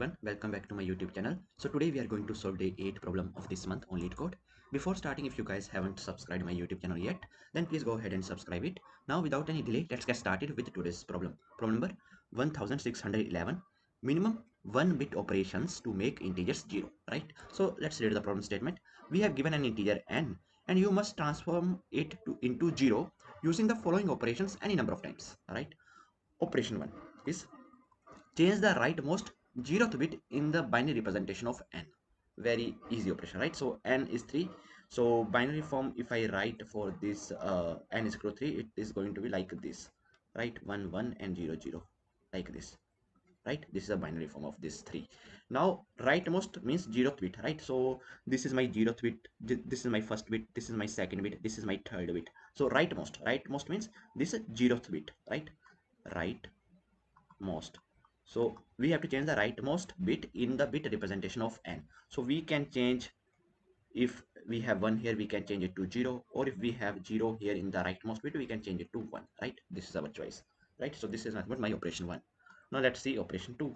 everyone, welcome back to my YouTube channel. So today we are going to solve day 8 problem of this month on LeetCode. Before starting, if you guys haven't subscribed my YouTube channel yet, then please go ahead and subscribe it. Now without any delay, let's get started with today's problem. Problem number 1611. Minimum 1 bit operations to make integers 0, right? So let's read the problem statement. We have given an integer n and you must transform it into 0 using the following operations any number of times, right? Operation 1 is change the rightmost 0th bit in the binary representation of n. Very easy operation, right? So n is 3. So binary form, if I write for this n is equal to 3, it is going to be like this, right? 1 1 and 0 0, like this, right? This is a binary form of this 3. Now rightmost means 0th bit, right? So this is my 0th bit, this is my first bit, this is my second bit, this is my third bit. So rightmost means this is 0th bit, right? Rightmost. So we have to change the rightmost bit in the bit representation of n. So we can change, if we have 1 here, we can change it to 0, or if we have 0 here in the rightmost bit, we can change it to 1, right? This is our choice, right? So this is nothing but my operation 1. Now let's see operation 2.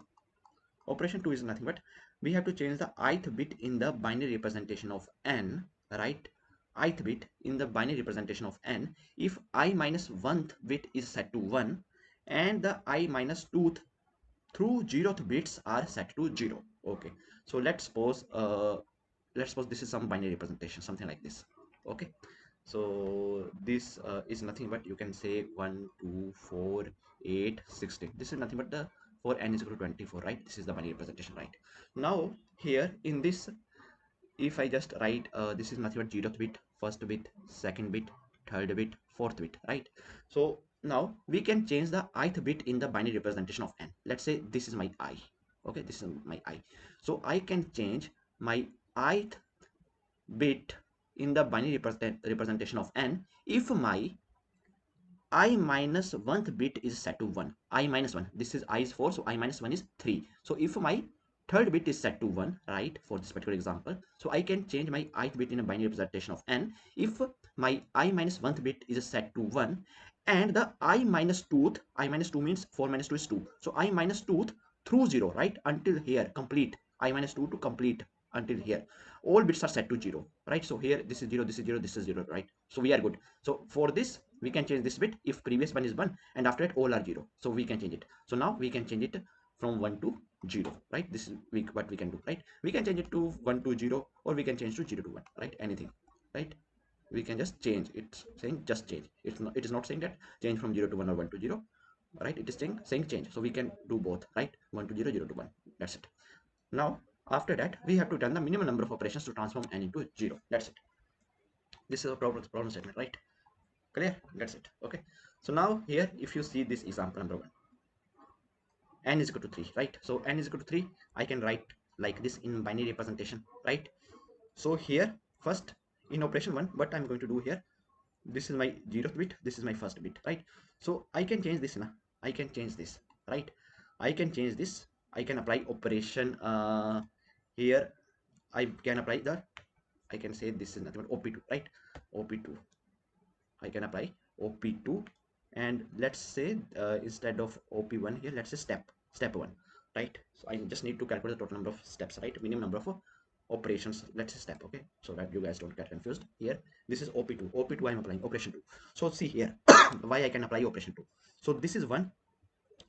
Operation 2 is nothing but we have to change the ith bit in the binary representation of n, right? Ith bit in the binary representation of n if I minus 1th bit is set to 1 and the I minus 2th through 0th bits are set to 0. Okay, so let's suppose this is some binary representation, something like this. Okay, so this is nothing but you can say 1 2 4 8 16. This is nothing but the for n is equal to 24, right? This is the binary representation, right? Now here in this, if I just write this is nothing but 0th bit, first bit, second bit, third bit, fourth bit, right? So now we can change the ith bit in the binary representation of n. Let's say this is my I. Okay, this is my I. So I can change my ith bit in the binary representation of n if my I minus 1th bit is set to 1. I minus 1. This is I is 4, so I minus 1 is 3. So if my third bit is set to 1, right, for this particular example, so I can change my ith bit in a binary representation of n if my I minus 1th bit is set to 1 and the I minus 2th, I minus 2 means 4 minus 2 is 2. So I minus 2th through 0, right, until here, complete. I minus 2 to complete until here. All bits are set to 0, right? So here this is 0, this is 0, this is 0, right? So we are good. So for this, we can change this bit if previous one is 1 and after that all are 0. So we can change it. So now we can change it from 1 to 0, right? This is what we can do, right? We can change it to 1 to 0 or we can change to 0 to 1, right? Anything, right? We can just change. It's saying just change. It is not saying that change from 0 to 1 or 1 to 0, right? It is saying change. So we can do both, right? 1 to 0, 0 to 1. That's it. Now after that we have to done the minimum number of operations to transform n into 0. That's it. This is a problem statement, right? Clear? That's it. Okay, so now here if you see this example number 1, n is equal to 3, right? So n is equal to 3, I can write like this in binary representation, right? So here first in operation 1, what I'm going to do here, this is my 0th bit, this is my first bit, right? So I can change this now. I can change this, right? I can change this. I can apply operation here. I can apply I can say this is nothing but op2, right? op2. I can apply op2 and let's say instead of op1 here, let's say step 1, right? So I just need to calculate the total number of steps, right? Minimum number of operations, let's say step. Okay, so that you guys don't get confused here. This is op2 I'm applying operation 2. So see here why I can apply operation 2. So this is 1,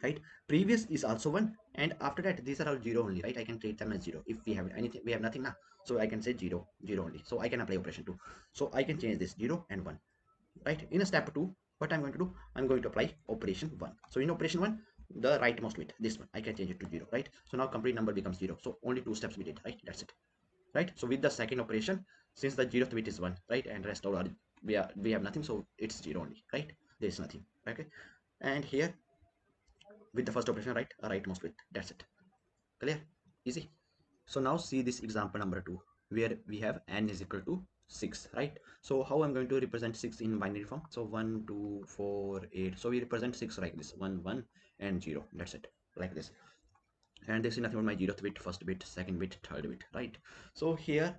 right? Previous is also 1 and after that these are all 0 only, right? I can treat them as 0 if we have anything, we have nothing now, so I can say 0 only. So I can apply operation 2. So I can change this 0 and 1, right? In a step 2, what I'm going to do, I'm going to apply operation 1. So in operation 1, the rightmost bit, this one, I can change it to 0, right? So now complete number becomes 0. So only 2 steps we did, right? That's it, right? So with the second operation, since the 0th bit is 1, right, and rest all are we have nothing, so it's 0 only, right? There is nothing. Okay, and here with the first operation, right, a rightmost bit. That's it. Clear? Easy. So now see this example number 2 where we have n is equal to 6, right? So how I'm going to represent 6 in binary form? So 1 2 4 8. So we represent 6 like this, 1 1 and 0. That's it, like this. And this is nothing but my 0th bit, first bit, second bit, third bit, right? So here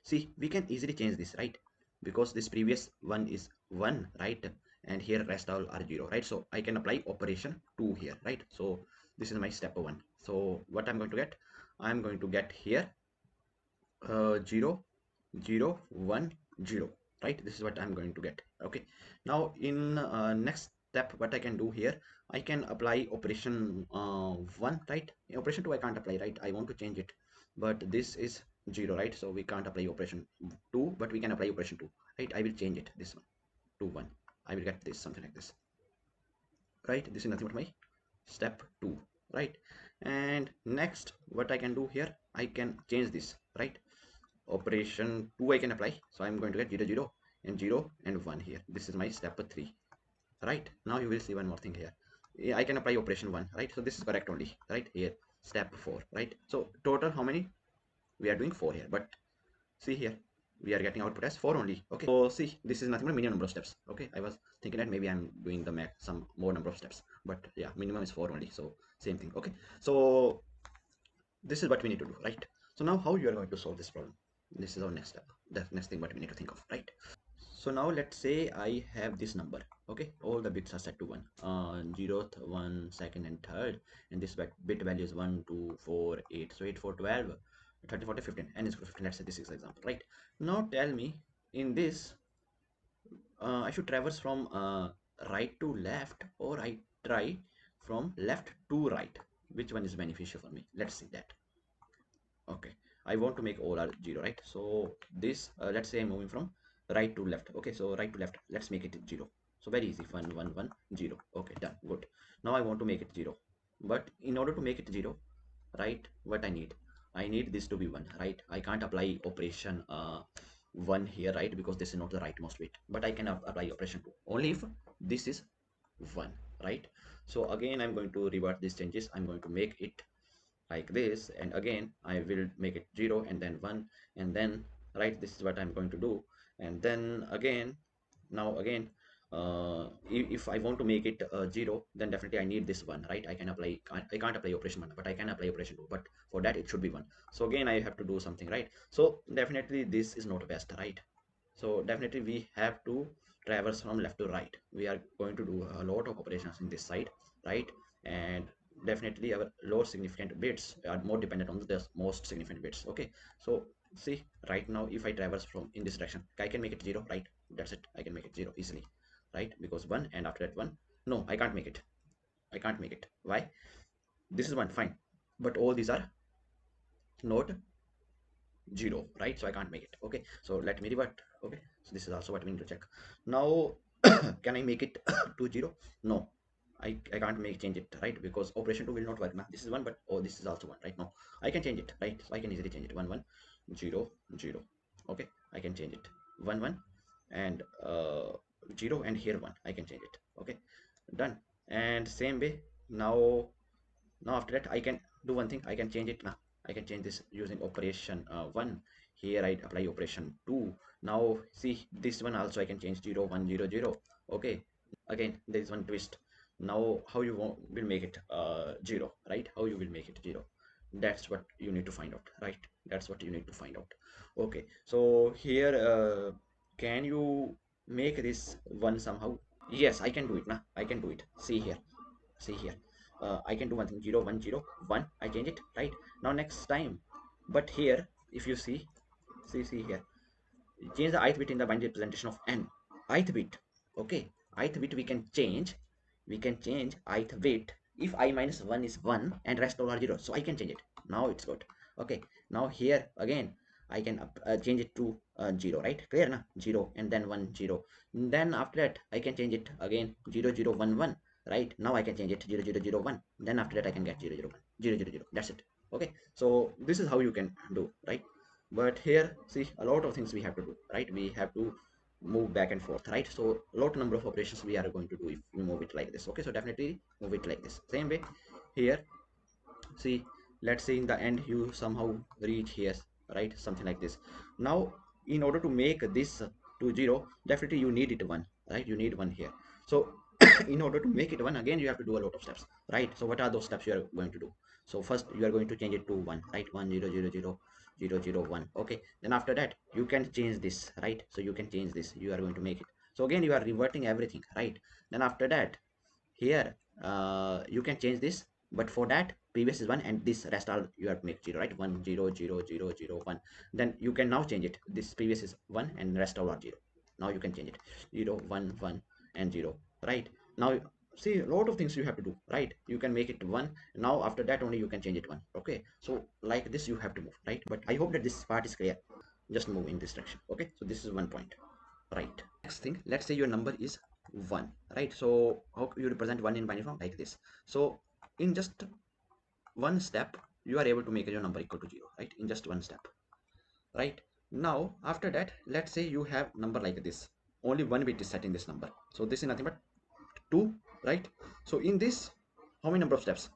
see, we can easily change this, right? Because this previous one is 1, right? And here rest all are 0, right? So I can apply operation 2 here, right? So this is my step 1. So what I'm going to get, I'm going to get here 0 0 1 0, right? This is what I'm going to get. Okay, now in next step, what I can do here, I can apply operation 1, right? In operation 2 I can't apply, right? I want to change it, but this is 0, right? So we can't apply operation 2, but we can apply operation 2, right? I will change it, this one to 1. I will get this, something like this, right? This is nothing but my step 2, right? And next what I can do here, I can change this, right? Operation 2 I can apply, so I'm going to get 0 0 and 0 and 1 here. This is my step 3, right? Now you will see one more thing here. Yeah, I can apply operation 1, right? So this is correct only, right? Here step 4, right? So total how many? We are doing 4 here, but see here, we are getting output as 4 only. Okay, so see, this is nothing but minimum number of steps. Okay, I was thinking that maybe I'm doing the math some more number of steps, but yeah, minimum is 4 only, so same thing. Okay, so this is what we need to do, right? So now how you are going to solve this problem? This is our next step, the next thing what we need to think of, right? So now let's say I have this number. Okay, all the bits are set to 1, 0th, 1, 2nd and 3rd, and this bit value is 1 2 4 8, so 8 4 12 30 40 15 and it's 15. Let's say this is example, right? Now tell me, in this I should traverse from right to left, or I try from left to right. Which one is beneficial for me? Let's see that. Okay, I want to make all are 0, right? So this let's say I'm moving from right to left. Okay, so right to left, let's make it 0. So very easy, 1 1 1 0. Okay, done, good. Now I want to make it 0, but in order to make it 0, right, what I need this to be 1, right? I can't apply operation 1 here, right? Because this is not the rightmost bit, but I can apply operation 2 only if this is 1, right? So again I'm going to revert these changes. I'm going to make it like this, and again I will make it 0 and then 1 and then, right, this is what I'm going to do. And then again, now again if I want to make it 0, then definitely I need this 1, right? I can't apply operation 1, but I can apply operation 2, but for that it should be 1. So again I have to do something, right? So definitely this is not best, right? So definitely we have to traverse from left to right. We are going to do a lot of operations in this side, right? And definitely our low significant bits are more dependent on the most significant bits. Okay, so see, right now if I traverse from in this direction, I can make it 0, right? That's it, I can make it 0 easily, right? Because 1 and after that 1, no, I can't make it. I can't make it. Why? This is 1, fine, but all these are not 0, right? So I can't make it. Okay, so let me revert. Okay, so this is also what we need to check now. Can I make it to 0? No, I can't make change it, right? Because operation 2 will not work now. This is 1, but oh, this is also 1, right? No, I can change it, right? So I can easily change it. 1 1 0 0. Okay, I can change it. 1 1 and 0, and here 1, I can change it. Okay, done. And same way, now after that I can do one thing. I can change it now. I can change this using operation 1. Here I apply operation 2. Now see, this one also I can change 0 1 0 0. Okay, again there is one twist. Now how you will make it 0, right? How you will make it 0? That's what you need to find out, right? That's what you need to find out. Okay, so here can you make this 1 somehow? Yes, I can do it now. I can do it. See here, I can do one thing, 0 1 0 1. I change it, right? Now next time, but here if you see here, change the ith bit in the binary representation of n. Ith bit, okay, ith bit we can change ith bit if I minus 1 is 1 and rest all are 0. So I can change it. Now it's good. Okay, now here again I can change it to 0, right? Clear na? 0 and then 1 0. Then after that I can change it again 0 0 1 1, right? Now I can change it 0 0 0 1. Then after that I can get 0 0 1 0 0 0. That's it. Okay, so this is how you can do, right? But here see, a lot of things we have to do, right? We have to move back and forth, right? So a lot number of operations we are going to do if we move it like this. Okay, so definitely move it like this. Same way here, see, let's say in the end you somehow reach here, right? Something like this. Now in order to make this to 0, definitely you need it 1, right? You need 1 here. So in order to make it 1, again you have to do a lot of steps, right? So what are those steps you are going to do? So first you are going to change it to 1, right? 1 0 0 0 0 0 1. Okay, then after that you can change this, right? So you can change this, you are going to make it. So again you are reverting everything, right? Then after that here you can change this but for that previous is 1 and this rest all you have to make 0, right? 1 0 0 0 0 1. Then you can now change it. This previous is 1 and rest all are 0. Now you can change it 0 1 1 and 0, right? Now see a lot of things you have to do, right? You can make it 1. Now after that only you can change it 1. Okay, so like this you have to move, right? But I hope that this part is clear. Just move in this direction. Okay, so this is one point, right? Next thing, let's say your number is 1, right? So how you represent 1 in binary form? Like this. So in just one step you are able to make your number equal to 0, right? In just one step, right? Now after that, let's say you have number like this, only one bit is set in this number, so this is nothing but 2, right? So in this, how many number of steps?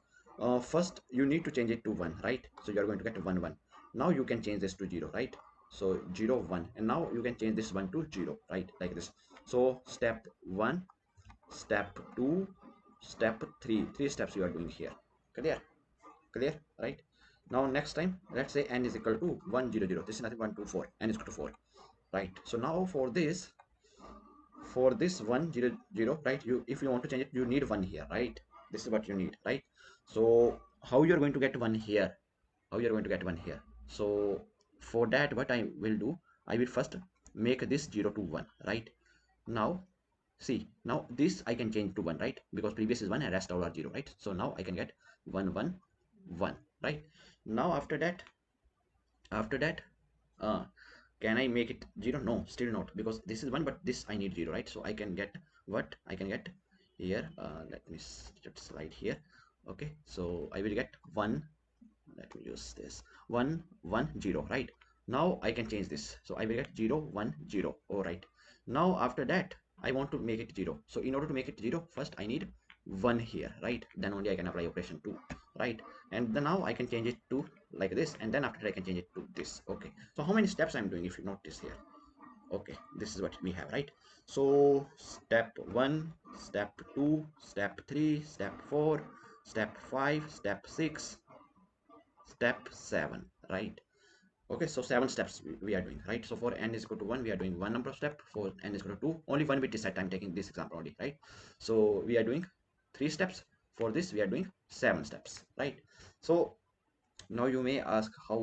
First you need to change it to 1, right? So you are going to get 1 1. Now you can change this to 0, right? So 0 1, and now you can change this 1 to 0, right? Like this. So step 1, step 2, step 3, 3 steps you are doing here. Clear? Clear, right? Now next time, let's say n is equal to 1 0 0. This is nothing 1 2 4. N is equal to 4, right? So now for this 1 0 0, right? You, if you want to change it, you need 1 here, right? This is what you need, right? So how you're going to get 1 here? How you're going to get 1 here? So for that, what I will do, I will first make this 0 to 1, right? Now see, now this I can change to 1, right? Because previous is 1 and rest all are 0, right? So now I can get 1 1 1, right? Now after that uh can I make it 0? No, still not, because this is 1 but this I need 0, right? So I can get what I can get here. Let me just slide here. Okay, so I will get 1. Let me use this 1 1 0, right? Now I can change this, so I will get 0 1 0. All right, now after that I want to make it 0. So in order to make it 0, first I need 1 here, right? Then only I can apply operation 2, right? And then now I can change it to like this, and then after I can change it to this. Okay, so how many steps I'm doing if you notice here? Okay, this is what we have, right? So step 1, step 2, step 3, step 4, step 5, step 6, step 7, right? Okay, so 7 steps we are doing, right? So for n is equal to 1, we are doing 1 number of step. For n is equal to 2, only 1 bit is set. I'm taking this example only, right? So we are doing 3 steps. For this we are doing 7 steps, right? So now you may ask how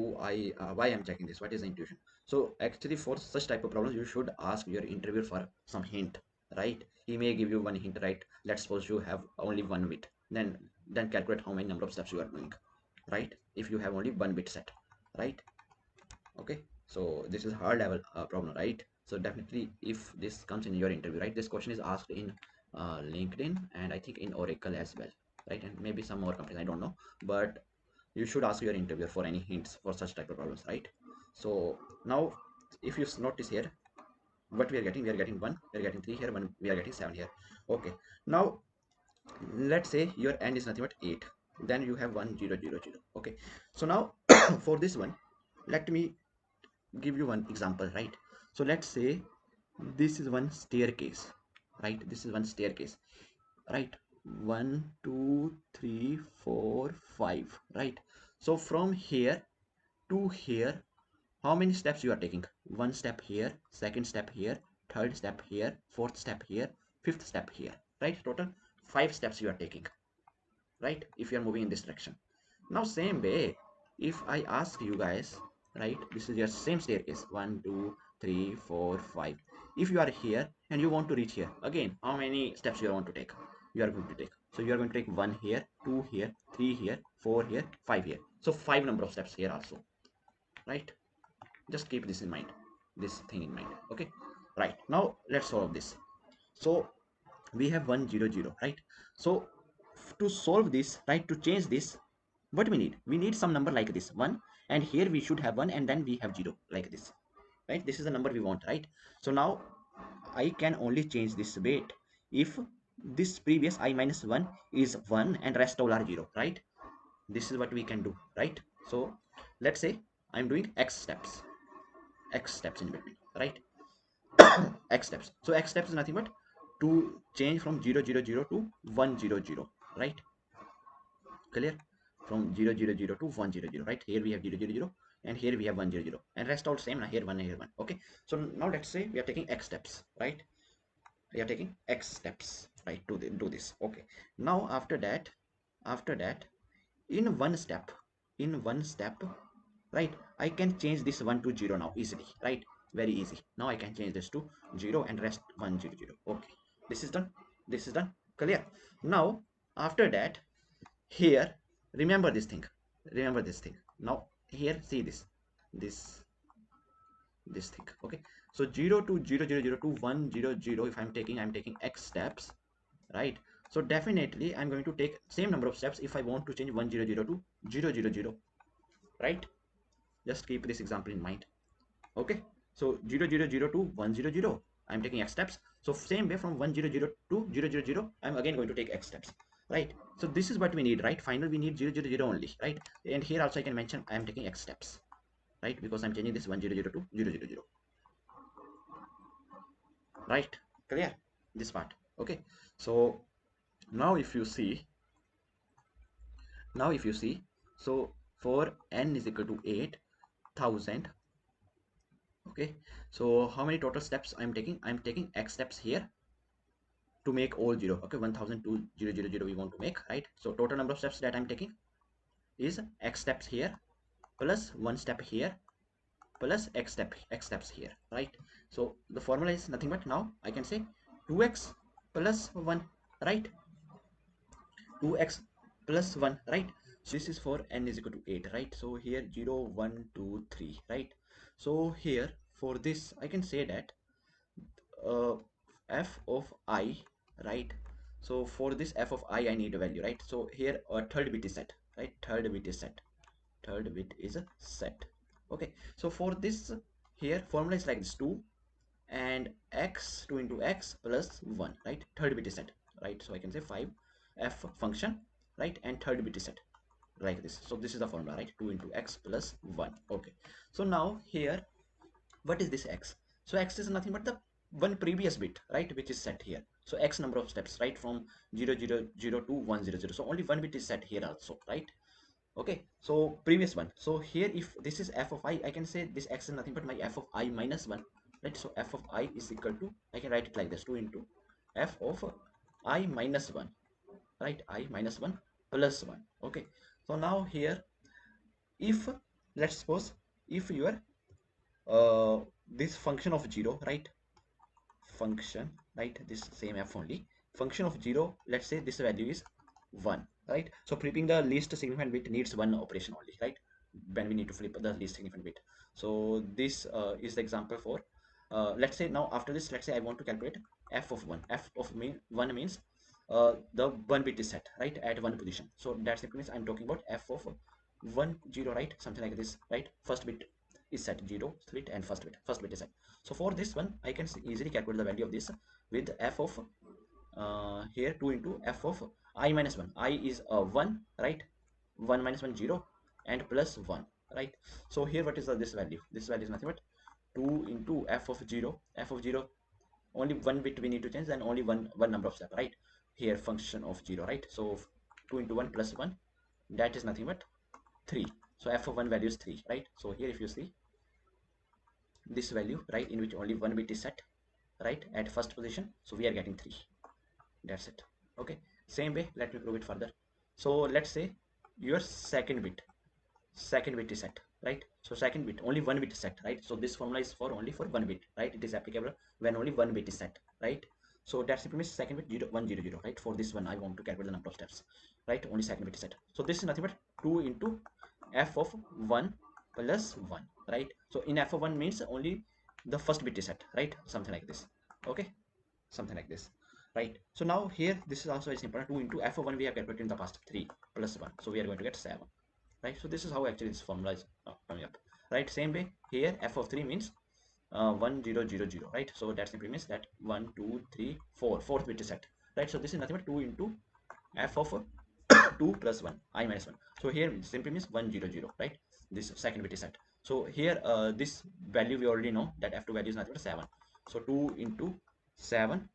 why I'm checking this, what is the intuition? So actually for such type of problems you should ask your interviewer for some hint, right? He may give you one hint, right? Let's suppose you have only 1 bit, then calculate how many number of steps you are doing, right? If you have only 1 bit set, right? Okay, so this is hard level problem, right? So definitely if this comes in your interview, right, this question is asked in LinkedIn, and I think in Oracle as well, right? And maybe some more companies, I don't know, but you should ask your interviewer for any hints for such type of problems, right? So now if you notice here, what we are getting, 1, we are getting 3 here, 1, we are getting 7 here. Okay, now let's say your n is nothing but 8, then you have 1 0 0 0. Okay, so now for this one, let me give you one example, right? So let's say this is one staircase, right? This is one staircase, right? 1 2 3 4 5, right? So from here to here, how many steps you are taking? One step here, second step here, third step here, fourth step here, fifth step here, right? Total 5 steps you are taking, right? If you are moving in this direction. Now same way, if I ask you guys, right, this is your same staircase, 1 2 3 4 5. If you are here and you want to reach here again, how many steps you want to take? You are going to take, so you are going to take 1 here, 2 here, 3 here, 4 here, 5 here. So 5 number of steps here also, right? Just keep this in mind, this thing in mind. Okay, right, now let's solve this. So we have 1 0 0, right? So to solve this, right, to change this, what we need some number like this 1, and here we should have 1, and then we have 0 like this, right? This is the number we want, right? So now I can only change this weight if this previous I minus 1 is 1 and rest all are 0, right? This is what we can do, right? So let's say I'm doing x steps in between, right? X steps. So x steps is nothing but to change from 0 0 0 to 1 0 0, right? Clear? From 0 0 0 to 1 0 0, right? Here we have 0 0 0, and here we have 1 0 0, and rest all same. Now here 1 and here 1. Okay, so now let's say we are taking x steps, right? We are taking x steps, right, to do this. Okay, now after that in one step, right? I can change this 1 to 0 now easily, right? Very easy. Now I can change this to 0 and rest 1 0 0. Okay, this is done. This is done. Clear. Now after that, here, remember this thing, remember this thing. Now here, see this this thing. Okay, so 0 to 0 0 0 to 1 0 0, if I'm taking x steps, right? So definitely I'm going to take same number of steps if I want to change 1 0 0 to 0 0 0, right? Just keep this example in mind. Okay, so 0 0 0 to 1 0 0, I'm taking x steps. So same way, from 1 0 0 to 0 0 0, I'm again going to take x steps, right? So this is what we need, right? Final, we need 0 0 0 only, right? And here also I can mention I am taking x steps, right? Because I'm changing this 1 0 0 to 0 0 0, right? Clear this part. Okay, so now if you see, so for n is equal to 8,000. Okay, so how many total steps I'm taking? I'm taking x steps here to make all 0. Okay, 1002 we want to make, right? So total number of steps that I'm taking is x steps here plus 1 step here plus x steps here, right? So the formula is nothing but, now I can say 2x plus 1, right? 2x plus 1, right? So this is for n is equal to 8, right? So here 0 1 2 3, right? So here for this I can say that uh, f of I, right? So for this f of I need a value, right? So here a third bit is set, right? Third bit is set, third bit is a set. Okay, so for this, here formula is like this: 2 and x, 2 into x plus 1, right? Third bit is set, right? So I can say 5 f function, right? And third bit is set like this. So this is the formula, right? 2 into x plus 1. Okay, so now here, what is this x? So x is nothing but the one previous bit, right, which is set here. So x number of steps, right, from 0 0 0 to 1 0 0. So only one bit is set here also, right? Okay, so previous one. So here, if this is f of I can say this x is nothing but my f of I minus 1, right? So f of I is equal to, I can write it like this: 2 into f of I minus 1, right? I minus 1 plus 1. Okay, so now here, if, let's suppose, if your this function of 0, right, function, right, this same f only, function of 0, let's say this value is 1, right? So flipping the least significant bit needs one operation only, right? When we need to flip the least significant bit. So this is the example for let's say, now after this, let's say I want to calculate f of 1. F of 1 means the one bit is set, right, at one position. So that simply means I'm talking about f of 1 0, right? Something like this, right? First bit is set 0 split, and first bit is set. So for this one I can easily calculate the value of this with f of here 2 into f of I minus 1. I is 1, right? 1 minus 1 0, and plus 1, right? So here, what is this value? This value is nothing but 2 into f of 0. F of 0, only one bit we need to change, and only one number of step, right? Here function of 0, right? So 2 into 1 plus 1, that is nothing but 3. So f of 1 value is 3, right? So here, if you see this value, right, in which only one bit is set, right, at first position, so we are getting 3. That's it. Okay, same way, let me prove it further. So let's say your second bit is set, right? So second bit, only one bit is set, right? So this formula is for only for one bit, right? It is applicable when only one bit is set, right? So that simply means second bit 0 1 0 0, right? For this one I want to calculate the number of steps, right? Only second bit is set. So this is nothing but 2 into f of 1 plus 1, right? So in f of 1 means only the first bit is set, right? Something like this. Okay, something like this, right? So now here, this is also very simple: 2 into f of 1 we have calculated in the past, 3 plus 1, so we are going to get 7, right? So this is how actually this formula is coming up, right? Same way here, f of 3 means 1 0 0 0, right? So that simply means that 1 2 3 4, fourth bit is set, right? So this is nothing but 2 into f of 2 plus 1, I minus 1. So here simply means 1 0 0, right? This second bit is set. So here this value we already know that f2 value is nothing but 7. So 2 into 7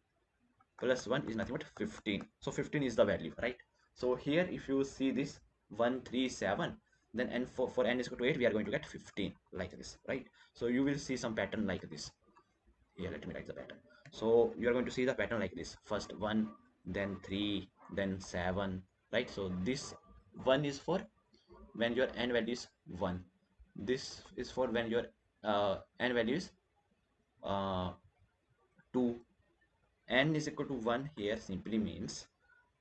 plus 1 is nothing but 15. So 15 is the value, right? So here, if you see this 137, then n for n is equal to 8, we are going to get 15 like this, right? So you will see some pattern like this. Here, let me write the pattern. So you are going to see the pattern like this: first 1, then 3, then 7, right? So this 1 is for when your n value is 1. This is for when your n value is 2. N is equal to 1 here simply means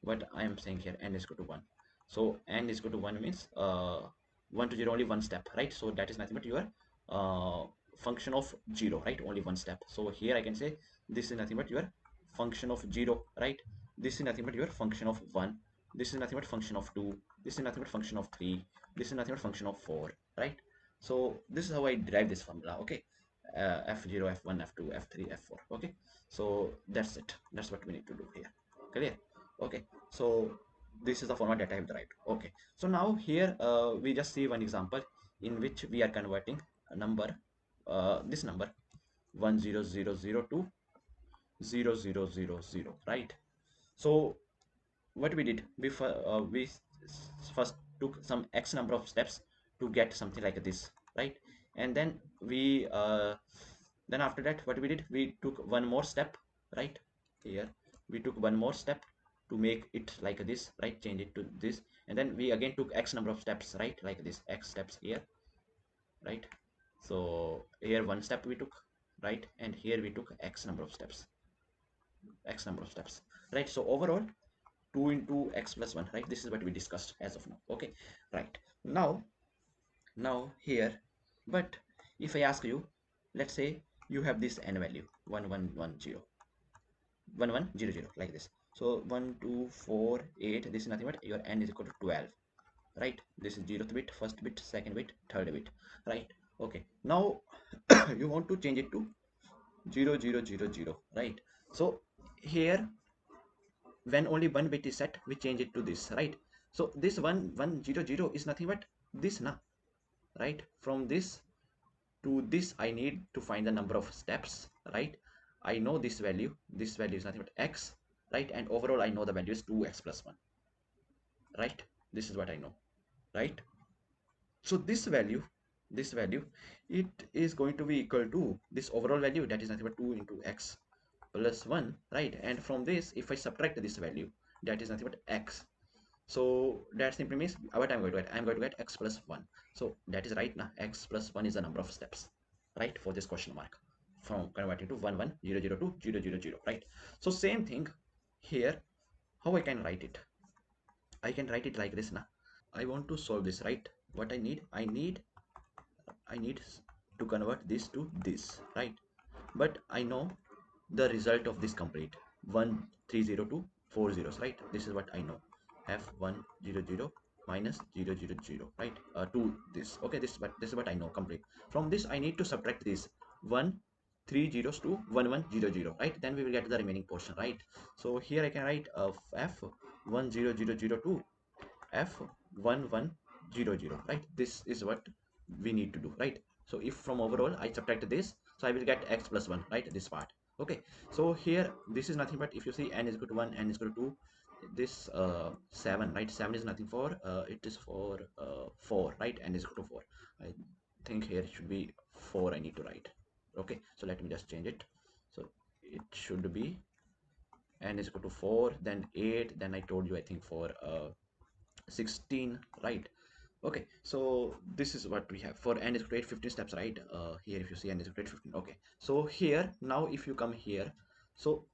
what I am saying here, n is equal to 1. So n is equal to 1 means 1 to 0 only one step, right? So that is nothing but your uh, function of 0, right? Only one step. So here I can say this is nothing but your function of 0, right? This is nothing but your function of 1. This is nothing but function of 2. This is nothing but function of 3. This is nothing but function of 4, right? So this is how I derive this formula, okay? F0, F1, F2, F3, F4, okay? So that's it. That's what we need to do here. Clear? Okay. So this is the format that I have derived. Okay. So now here we just see one example in which we are converting a number, this number 10000 to 0000, right? So what we did before, first took some x number of steps to get something like this, right? And then we then after that what we did, we took one more step, right? Here we took one more step to make it like this, right? Change it to this, and then we again took x number of steps, right? Like this, x steps here, right? So here one step we took, right? And here we took x number of steps, right? So overall 2 into x plus 1, right? This is what we discussed as of now, okay? Right now, here, but if I ask you, let's say you have this n value 1110, 1100, like this. So 1 2 4 8, this is nothing but your n is equal to 12, right? This is 0th bit, first bit, second bit, third bit, right? Okay, now you want to change it to 0000, right? So here when only one bit is set, we change it to this, right? So this 1100 is nothing but this now, right? From this to this I need to find the number of steps, right? I know this value is nothing but x, right? And overall I know the value is 2x plus 1, right? This is what I know, right? So this value, it is going to be equal to this overall value, that is nothing but 2 into x plus 1, right? And from this if I subtract this value, that is nothing but x. So that simply means what I'm going to get, I'm going to get x plus 1. So that is right now, x plus 1 is the number of steps, right, for this question mark, from converting to 1100 to 000, right? So same thing here, how I can write it, I can write it like this now. I want to solve this, right? What I need to convert this to this, right? But I know the result of this complete 1302 4 zeros, right? This is what I know, f100 minus 000, right? To this, okay, this is what I know complete. From this I need to subtract this 1 3 zeros to 1100, right? Then we will get the remaining portion, right? So here I can write f10002 f1100, right? This is what we need to do, right? So if from overall I subtract this, so I will get x plus 1, right? This part, okay? So here this is nothing but, if you see n is equal to 1, n is equal to 2, this 7, right? 7 is nothing for it is for 4, right? N is equal to 4. I think here it should be 4, I need to write, okay? So let me just change it. So it should be n is equal to 4, then 8, then I told you I think for 16, right? Okay, so this is what we have for n is equal to 15 steps, right? Here if you see n is equal to 15, okay. So here now if you come here, so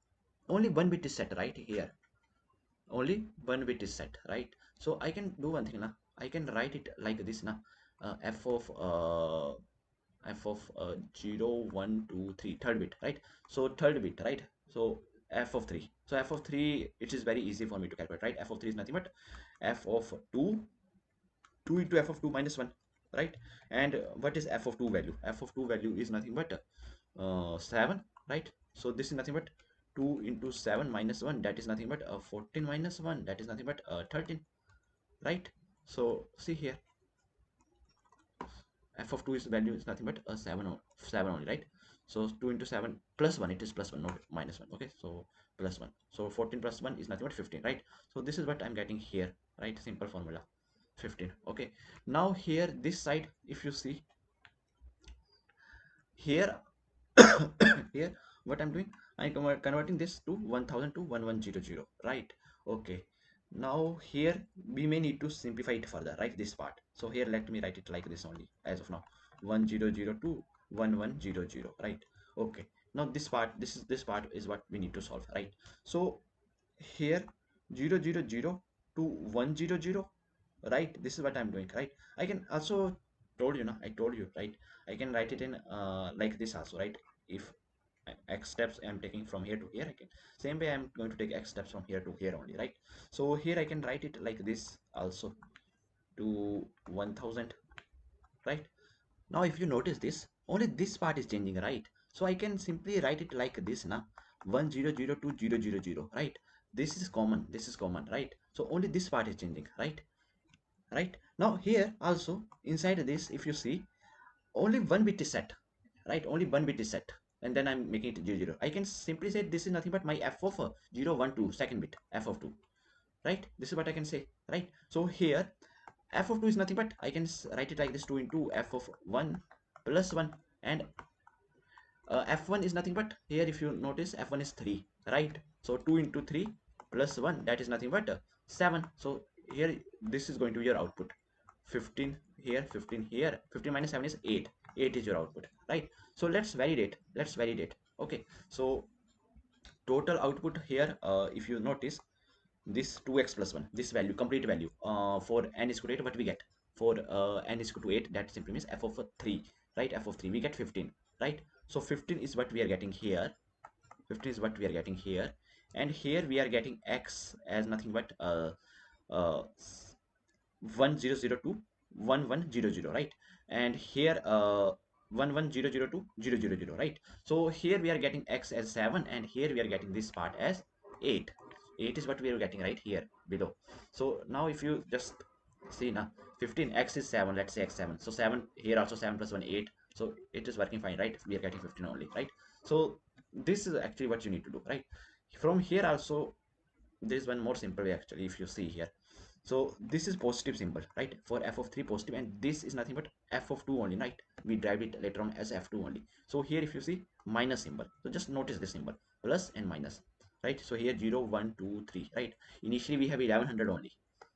only one bit is set, right? Here only one bit is set, right? So I can do one thing now, I can write it like this now, f of 0 1 2 3, third bit, right? So third bit, right? So f of 3, so f of 3, it is very easy for me to calculate, right? F of 3 is nothing but f of 2 into f of 2 minus 1, right? And what is f of 2 value? F of 2 value is nothing but 7, right? So this is nothing but 2 into 7 minus 1, that is nothing but 14 minus 1, that is nothing but 13, right? So see here, f of 2 is value is nothing but 7 only, right? So 2 into 7 plus 1, it is plus 1, not minus 1, okay? So plus 1, so 14 plus 1 is nothing but 15, right? So this is what I'm getting here, right? Simple formula, 15, okay. Now here this side, if you see here, here what I'm doing, I'm converting this to 1000 to 1100, right? Okay, Now here we may need to simplify it further, right? This part. So here let me write it like this only as of now. 1002 1100, right? Okay. Now this part is what we need to solve, right? So here 000 to 100, right? This is what I'm doing, right? I can also told you now, I told you, right? I can write it in like this also, right? If x steps I'm taking from here to here, I can same way I'm going to take x steps from here to here only, right? So here I can write it like this also, to 1000, right? Now if you notice this, only this part is changing, right? So I can simply write it like this now, 100 to 000, right? This is common, right? So only this part is changing, right? Right now here also inside this, if you see, only one bit is set, right? Only one bit is set, and then I'm making it 00. I can simply say this is nothing but my f of 0 1 2 second bit, f of 2, right? This is what I can say, right? So here f of 2 is nothing but I can write it like this, 2 into f of 1 plus 1, and f1 is nothing but, here if you notice, f1 is 3, right? So 2 into 3 plus 1, that is nothing but 7. So here this is going to be your output, 15 here, 15 here, 15 minus 7 is 8. 8 is your output, right? So let's validate. Okay, so total output here, if you notice, this 2x plus 1, this value, complete value, for n is equal to 8, what we get for n is equal to 8, that simply means f of 3, right? F of 3 we get 15, right? So 15 is what we are getting here, 15 is what we are getting here, and here we are getting x as nothing but uh 1002 1100, right? And here 11002 000, right? So here we are getting x as 7, and here we are getting this part as 8. 8 is what we are getting right here below. So now if you just see now, 15 x is 7, let's say x 7, so 7 here also, 7 plus 1 8, so it is working fine, right? We are getting 15 only, right? So this is actually what you need to do, right? From here also there is one more simple way actually, if you see here. So this is positive symbol, right? For f of 3 positive, and this is nothing but f of 2 only, right? We derived it later on as f2 only. So here if you see minus symbol, so just notice this symbol, plus and minus, right? So here 0 1 2 3, right? Initially we have 1100 only,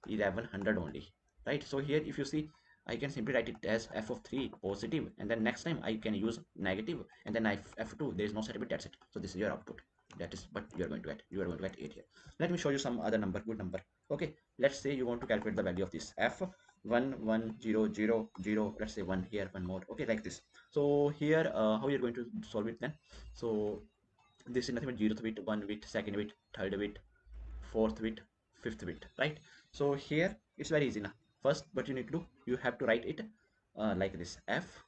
1100 only, right? So here if you see, I can simply write it as f of 3 positive, and then next time I can use negative, and then f2 there is no set bit, that's it. So this is your output, that is what you are going to get. You are going to get 8 here. Let me show you some other number, good number. Okay, let's say you want to calculate the value of this f 11000, let's say 1 here, 1 more, okay, like this. So here how you're going to solve it then? So this is nothing but 0th bit, 1 bit, second bit, third bit, fourth bit, fifth bit, right? So here it's very easy now. First what you need to do, you have to write it like this, f,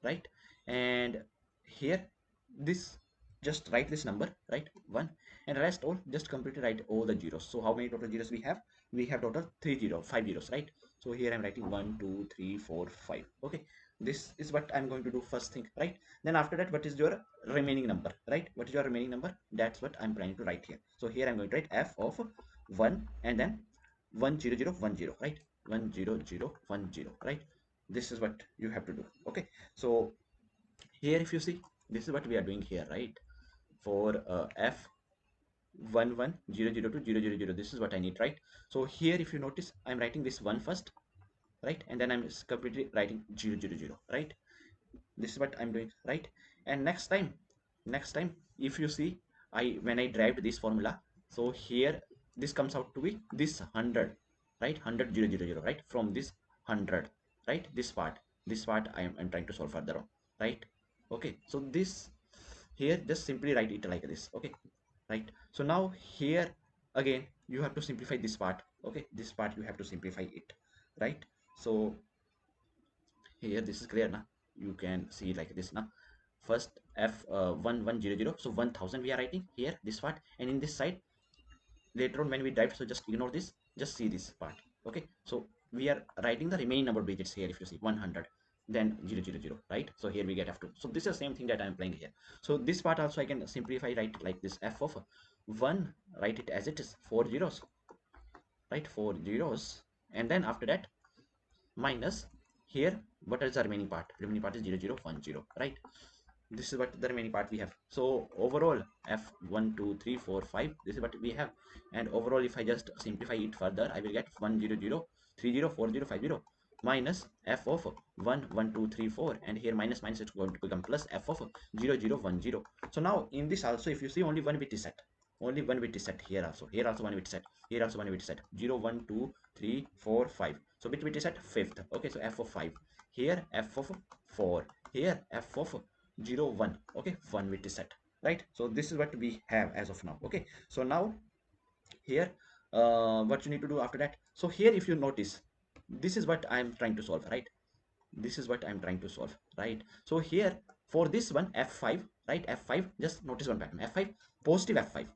right? And here this, just write this number, right? 1, and rest all just completely write all the zeros. So how many total zeros we have? We have total 5 zeros, right? So here I'm writing 1 2 3 4 5. Okay, this is what I'm going to do first thing, right? Then after that, what is your remaining number, right? What is your remaining number? That's what I'm planning to write here. So here I'm going to write f of 1, and then 10010, right? 10010, right? This is what you have to do. Okay, so here if you see, this is what we are doing here, right? For f 11002 this is what I need, right? So here if you notice, I'm writing this one first, right? And then I'm completely writing 000, right? This is what I'm doing, right? And next time if you see, when I derived this formula, so here this comes out to be this 100, right? 100 right? From this 100, right? This part I'm trying to solve further on, right? Okay, so this here just simply write it like this. Okay, right? So now here again you have to simplify this part. Okay, this part you have to simplify it, right? So here this is clear now, you can see like this now. First f 1100, so 1000 we are writing here, this part, and in this side later on when we drive, so just ignore this, just see this part. Okay, so we are writing the remaining number of digits here. If you see 100, then 000, right? So here we get f2. So this is the same thing that I'm playing here. So this part also I can simplify, write like this, f of 1, write it as it is, 4 zeros, right? 4 zeros, and then after that minus here, what is the remaining part? Remaining part is 0010, right? this is what the remaining part we have. So overall f1 2 3 4 5, this is what we have. And overall if I just simplify it further, I will get 1 0 0 3 0 4 0 5 0 minus f of 1 1 2 3 4, and here minus minus it's going to become plus f of 0 0 1 0. So now in this also, if you see, only one bit is set, only one bit is set here also, here also one bit is set, here also one bit is set, 0 1 2 3 4 5. So bit is set fifth. Okay, so f of 5, here f of 4, here f of 0 1. Okay, one bit is set, right? So this is what we have as of now. Okay, so now here what you need to do after that. So here if you notice, this is what I'm trying to solve, right? This is what I'm trying to solve, right? So here for this one f5, right, f5, just notice one pattern, f5 positive f5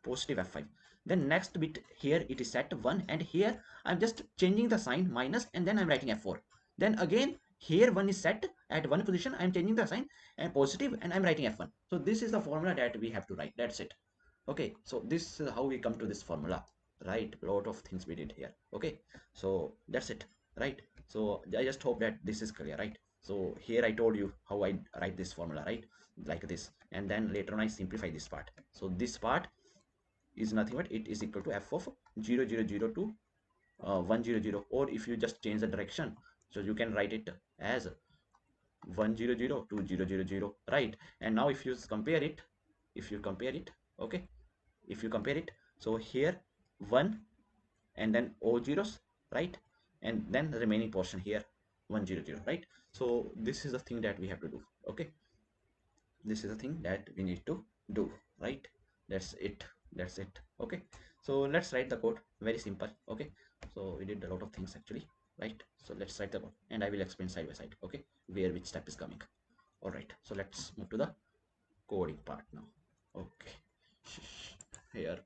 positive f5. Then next bit here it is set 1, and here I'm just changing the sign minus, and then I'm writing f4. Then again here 1 is set at one position, I'm changing the sign and positive, and I'm writing f1. So this is the formula that we have to write. That's it. Okay, so this is how we come to this formula, right? A lot of things we did here. Okay, so that's it, right? So I just hope that this is clear, right? So here I told you how I write this formula, right? Like this, and then later on I simplify this part. So this part is nothing but it is equal to f of 0 0 0 to 1 0 0, or if you just change the direction, so you can write it as 1 0 0 to 0 0 0, right? And now if you compare it, if you compare it, okay, if you compare it, so here 1 and then O zeros, right? And then the remaining portion here 1 0 0, right? So this is the thing that we have to do. Okay, this is the thing that we need to do, right? That's it, that's it. Okay, so let's write the code. Very simple. Okay, so we did a lot of things actually, right? So let's write the code, and I will explain side by side, okay, where which step is coming. All right, so let's move to the coding part now. Okay, here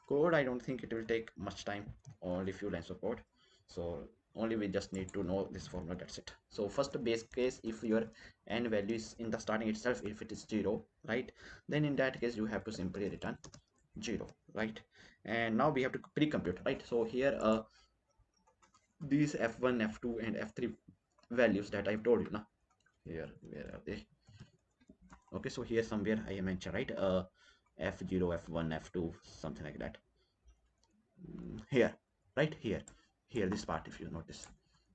code, I don't think it will take much time, only few lines of code. So only we just need to know this formula, that's it. So first base case, if your n value is in the starting itself, if it is 0, right, then in that case you have to simply return 0, right? And now we have to pre-compute, right? So here these f1 f2 and f3 values that I've told you now, here where are they? Okay, so here somewhere I mentioned, right, f0 f1 f2 something like that. Here, right, here this part, if you notice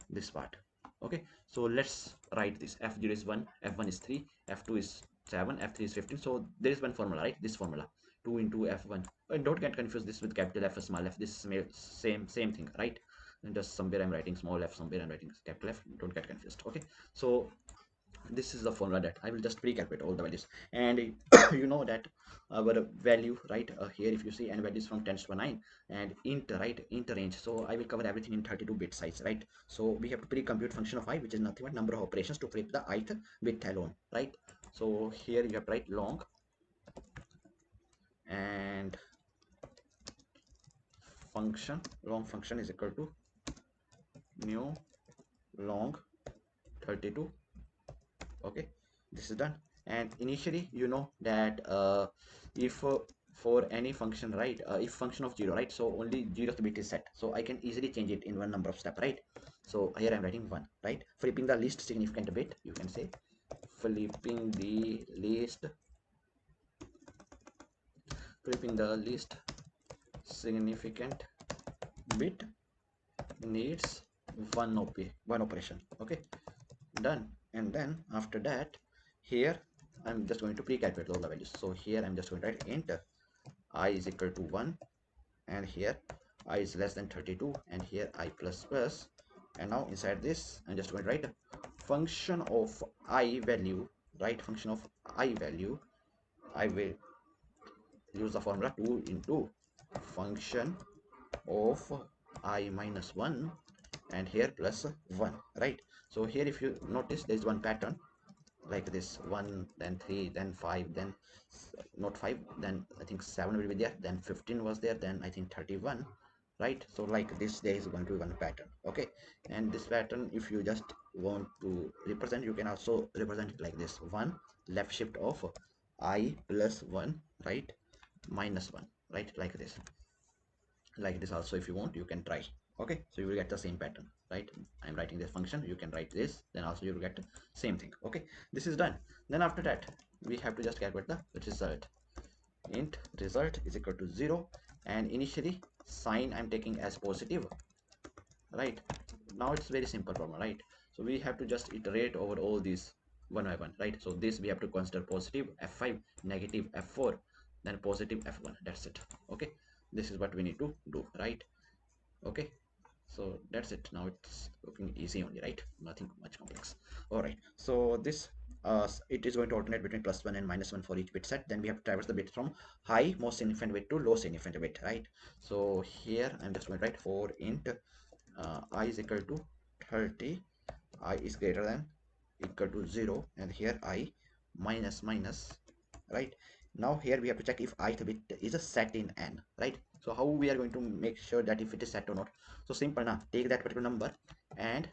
this part. Okay, so let's write this. F0 is 1, f1 is 3, f2 is 7, f3 is 15. So there is one formula, right? This formula, 2 into f1. And don't get confused this with capital F, small f. This is same thing, right? And just somewhere I'm writing small f, somewhere I'm writing capital F. Don't get confused. Okay, so this is the formula that I will just pre-calculate all the values. And you know that our value, right, here if you see n values from 10 to 9 and int, right, int range. So I will cover everything in 32-bit size, right? So we have to pre-compute function of I, which is nothing but number of operations to flip the ith bit alone, right? So here you have to write long, and function is equal to new long 32. Okay, this is done. And initially you know that if for any function, right, if function of 0, right, so only 0th bit is set, so I can easily change it in one number of step, right? So here I'm writing 1, right? Flipping the least significant bit, you can say flipping the least significant bit needs one operation. Okay, done. And then after that, here I'm just going to pre-calculate all the values. So here I'm just going to write int I is equal to 1, and here I is less than 32, and here I plus plus. And now inside this I'm just going to write function of I value, right? Function of I value, I will use the formula 2 into function of I minus 1, and here plus 1, right? So here if you notice, there is one pattern like this: 1, then 3, then 5, then not 5, then I think 7 will be there, then 15 was there, then I think 31, right? So like this, there is going to be one pattern. Okay, and this pattern, if you just want to represent, you can also represent it like this: 1 left shift of I plus 1, right, minus 1, right? Like this also, if you want, you can try. Okay, so you will get the same pattern, right? I'm writing this function, you can write this, then also you will get same thing. Okay, this is done. Then after that we have to just calculate the result. Int result is equal to 0, and initially sign I'm taking as positive, right? Now it's very simple problem, right? So we have to just iterate over all these one by one, right? So this we have to consider positive f5, negative f4, then positive f1. That's it. Okay, this is what we need to do, right? Okay, so that's it. Now it's looking easy only, right? Nothing much complex. All right, so this it is going to alternate between +1 and -1 for each bit set. Then we have to traverse the bit from high most significant bit to low significant bit, right? So here I'm just going to write for int I is equal to 30, I is greater than equal to 0, and here I minus minus, right? Now here we have to check if ith bit is a set in n, right? So how we are going to make sure that if it is set or not? So simple now, take that particular number and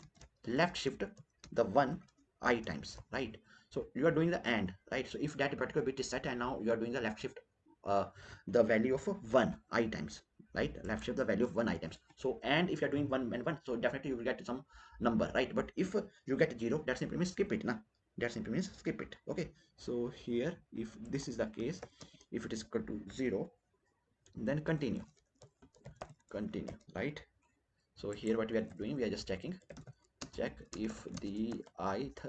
left shift the one I times, right? So you are doing the and, right? So if that particular bit is set, and now you are doing the left shift uh, the value of 1 I times, right? Left shift the value of 1 items. So and if you're doing 1 and 1, so definitely you will get some number, right? But if you get 0, that simply means skip it now. That simply means skip it. Okay, so here if this is the case, if it is equal to 0, then continue, right? So here what we are doing, we are just checking, check if the ith,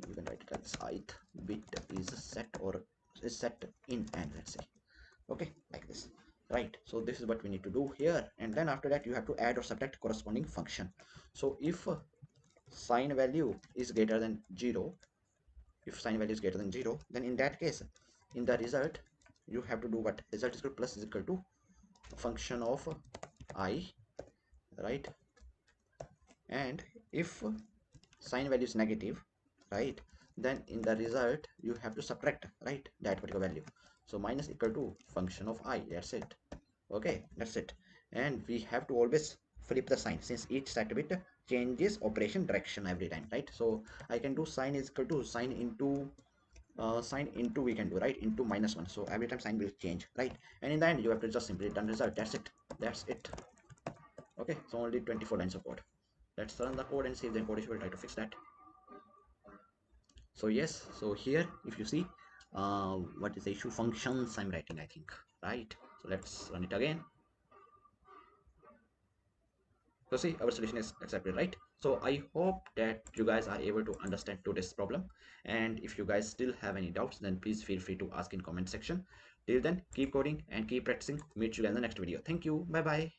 you can write it as ith bit is set or is set in n, let's say. Okay, like this, right? So this is what we need to do here, and then after that you have to add or subtract corresponding function. So if sign value is greater than 0, if sign value is greater than 0, then in that case in the result you have to do what? Result is equal plus is equal to function of I, right? And if sign value is negative, right, then in the result you have to subtract, right, that particular value. So minus equal to function of I, that's it. Okay, that's it. And we have to always flip the sign, since each set bit changes operation direction every time, right? So I can do sign is equal to sign into we can do, right, into -1. So every time sign will change, right? And in the end you have to just simply done result. That's it. That's it. Okay, so only 24 lines of code. Let's run the code and see if the code is will try to fix that. So yes, so here if you see what is the issue, functions I'm writing, I think, right? So let's run it again. So see, our solution is accepted, right? So I hope that you guys are able to understand today's problem, and if you guys still have any doubts, then please feel free to ask in comment section. Till then, keep coding and keep practicing. Meet you guys in the next video. Thank you. Bye bye.